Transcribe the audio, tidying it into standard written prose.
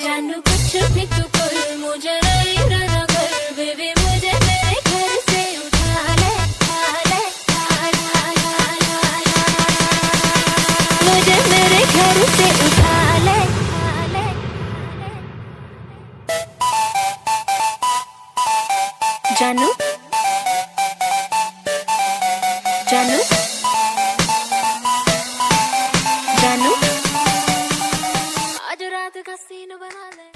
जानू कुछ भी तू कर, मुझे नहीं रहना घर, बेबी मुझे मेरे घर से उठा ले, मुझे मेरे घर से उठा ले। जानू जानू